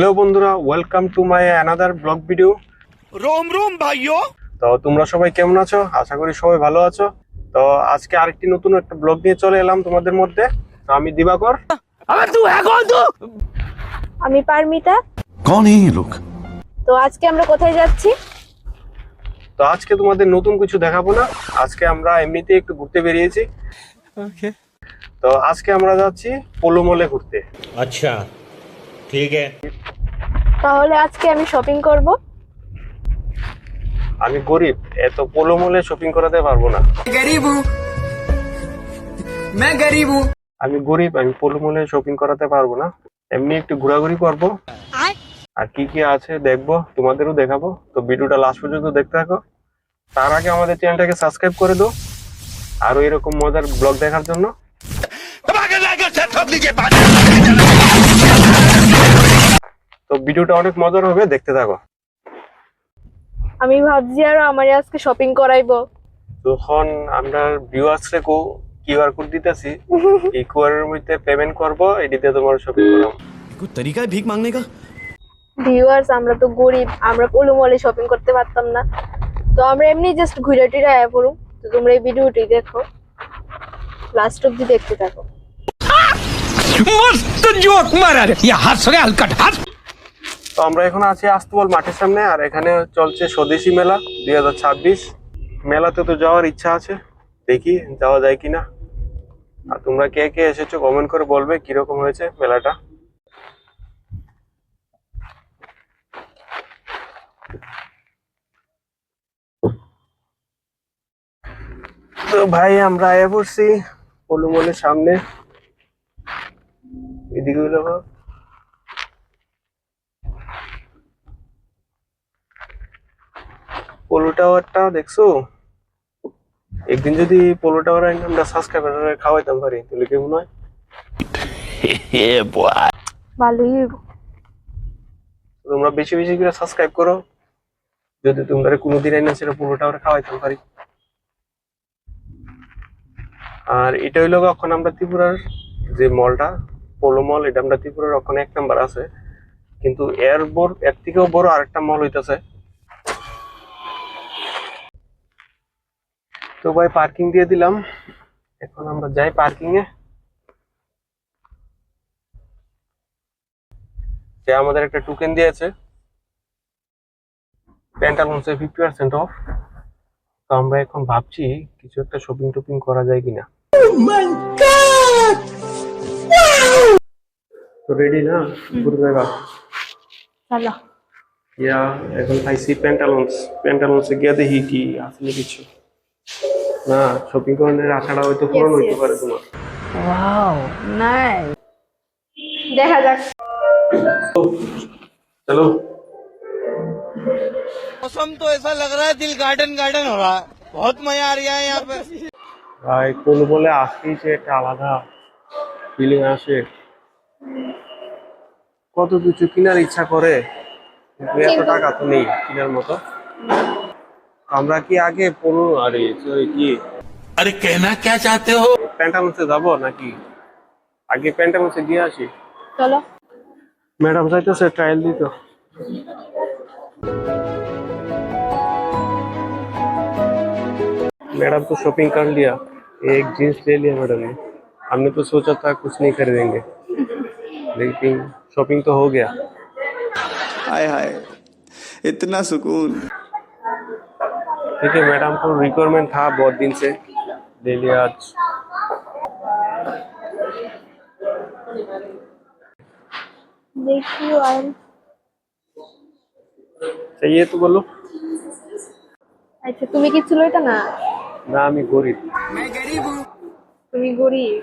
Hello বন্ধুরা, welcome to my another blog video. रोम रोम भाइयों। তো তোমরা সবাই কেমন আছো? আশা করি সবাই ভালো আছো। তো আজকে আরেকটি নতুন একটা ব্লগ নিয়ে চলে এলাম তোমাদের মধ্যে। তো আমি দিবাকর। अबे तू है कौन तू? আমি পারমিতা। कौन है ये लोग? তো আজকে আমরা কোথায় যাচ্ছি? তো আজকে তোমাদের নতুন কিছু দেখাবো না, আজকে আমরা এমনিতে একটু ঘুরতে বেরিয়েছি। ओके তো আজকে আমরা যাচ্ছি পোলো মলে ঘুরতে। अच्छा ठीक है। তাহলে আজকে আমি শপিং করব। আমি গরিব, এত পোলো মলে শপিং করাতে পারবো না। गरीब हूँ मैं गरीब हूँ। আমি গরিব, আমি পোলো মলে শপিং করাতে পারবো না। এমনি একটু ঘোরাঘুরি করবো আর কি কি আছে দেখবো, তোমাদেরও দেখাবো। তো ভিডিওটা লাস্ট পর্যন্ত দেখতে থাকো। তার আগে আমাদের চ্যানেলটাকে সাবস্ক্রাইব করে দাও আরো এরকম মজার ব্লগ দেখার জন্য। তো ভিডিওটা অনেক মজার হবে, দেখতে থাকো। আমি ভাবছি আর আমার আজকে শপিং করাইবো। যখন আমরা ভিউয়ার্সরে কিউআর কোড দিতেছি, এই কিউআর এর মধ্যে পেমেন্ট করব, এডিতে তোমার শপিং করাম। कोई तरीका है भीख मांगने का? ভিউয়ার্স, আমরা তো গরিব, আমরা পোলো মলে শপিং করতে পারতাম না। তো আমরা এমনি জাস্ট ঘুরে টুরে আয়া পড়ুম। তো তোমরা এই ভিডিওটি দেখো, লাস্ট অবধি দেখতে থাকো। मस्त जोक मारा रे ये हंस रे हलकट हंस। তো আমরা এখন আছি আস্তুবল মাঠের সামনে, আর এখানে চলছে স্বদেশী মেলা 2026। মেলাতে তো যাওয়ার ইচ্ছা আছে, দেখি যাওয়া যায় কিনা। আর তোমরা কে কে এসেছো কমেন্ট করে বলবে কিরকম হয়েছে মেলাটা। তো ভাই আমরা আয়া পড়ছি পোলো মলের সামনে। এদিকে হইলো পোলো টাওয়ারটা দেখছো? একদিন যদি পোলো টাওয়ার আমরা সাবস্ক্রাইবার খাওয়াইতাম পারি তাহলে কেমন হয়? ভালোই হইব। তোমরা বেশি বেশি করে সাবস্ক্রাইব করো, যদি তোমরা কোনোদিন আইনা সেটা পোলো টাওয়ার খাওয়াইতাম পারি। আর এটা হইলো এখন আমরা ত্রিপুরার যে মলটা পোলো মল, এটা আমরা ত্রিপুরার ওখানে 1 নাম্বার আছে। কিন্তু এর থেকেও বড় আরেকটা মল হইতাছে। তো ভাই পার্কিং দিয়ে দিলাম, এখন আমরা যাই পার্কিং এ। যে আমাদের একটা টোকেন দিয়েছে প্যান্টালুন্সে 50% অফ। তো আমরা এখন ভাবছি কিছু একটা শপিং টপিং করা যায় কিনা। তো রেডি না ঘুরে যাবা? চলো। ইয়া এখন খাইছি প্যান্টালুন্সে গিয়ে দেখি কি আসলে কিছু না। শপিং করার আশাটা হয়তো পূরণ হইতে পারে তোমার। Wow, nice. দেখা যাক। চলো। मौसम तो ऐसा लग रहा है दिल गार्डन गार्डन हो रहा है। बहुत मजा आ रहा है यहाँ पे। ভাই কোন বলে আসতেই যে একটা আলাদা ফিলিং আসে। কত কিছু কেনার ইচ্ছা করে, কিন্তু এত টাকা তো নেই কেনার মতো। আমরা কি আগে কি अरे कहना क्या चाहते हो? প্যান্টালুন্সে যাবো নাকি আগে প্যান্টালুন্সে গিয়ে আসি? চলো। मैडम चाहते ट्रायल दी तो मैडम तो शॉपिंग कर लिया, एक जींस ले लिया मैडम ने। हमने तो सोचा था कुछ नहीं खरीदेंगे, लेकिन शॉपिंग तो हो गया। हाय हाय इतना सुकून। ठीक है, मैडम को रिक्वायरमेंट था बहुत दिन से, ले लिया आज। দেখি আর चाहिए तो बोलो। আচ্ছা, তুমি কিছু লইতা না? ना আমি গরিব। मैं गरीब हूँ। তুমি গরিব।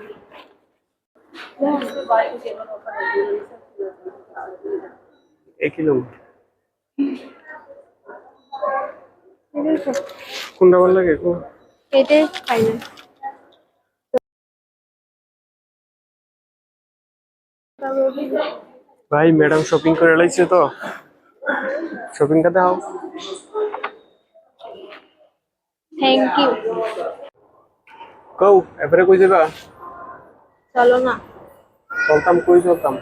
एक ही लोग কোনটা ভালো লাগে কো? এটাই ফাইনাল। ভাই ম্যাডাম শপিং করে লাইছে, তো শপিংটা দাও। Thank you. কও এবারে কই যাবা? চলো না। চলতাম, কই চলতাম?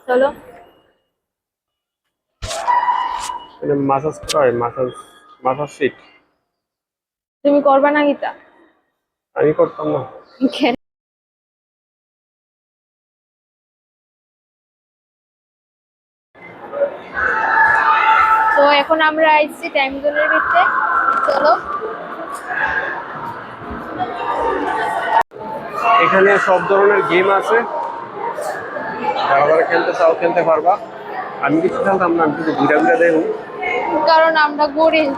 চলো। মানে মাসাজ করে, মাসাজ সিট তুমি করবা না গীতা? আমি করতাম না। কেন? তো এখন আমরা আইছি টাইম জোনের ভিতরে, চলো। এখানে সব ধরনের গেম আছে, যারা যারা খেলতে চাও খেলতে পারবা। আমি কিছু খেলতাম না, আমি কিছু ঘুরে ঘুরে দেখুন। কারণ আমরা গরিব।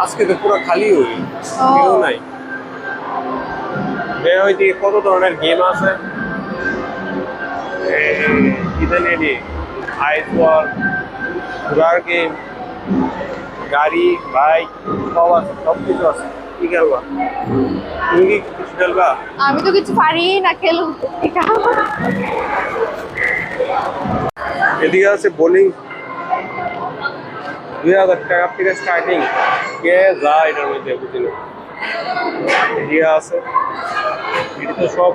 আজকে তো পুরো খালি হই, কেউ নাই। বের হইতে কত ধরনের গেম আছে, ইদানি আইস ওয়ার, ঘোড়ার গেম, গাড়ি, বাইক সব আছে, সব কিছু আছে। কি খেলবা তুমি? কি কিছু খেলবা? আমি তো কিছু পারি না খেলুন। এদিকে আছে বোলিং, 2000 টাকা থেকে স্টার্টিং। কে যা এটার মধ্যে বুঝি না। এদিকে আছে, এটা তো সব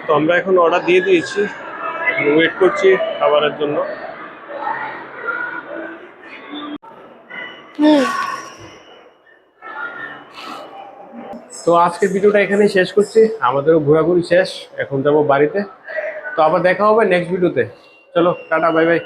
তো আমরা এখন অর্ডার দিয়ে দিয়েছি, এখন ওয়েট করছি খাবারের জন্য। তো আজকের ভিডিওটা এখানেই শেষ করছি, আমাদেরও ঘোরাঘুরি শেষ, এখন যাবো বাড়িতে। তো আবার দেখা হবে নেক্সট ভিডিওতে। চলো টাটা, বাই বাই।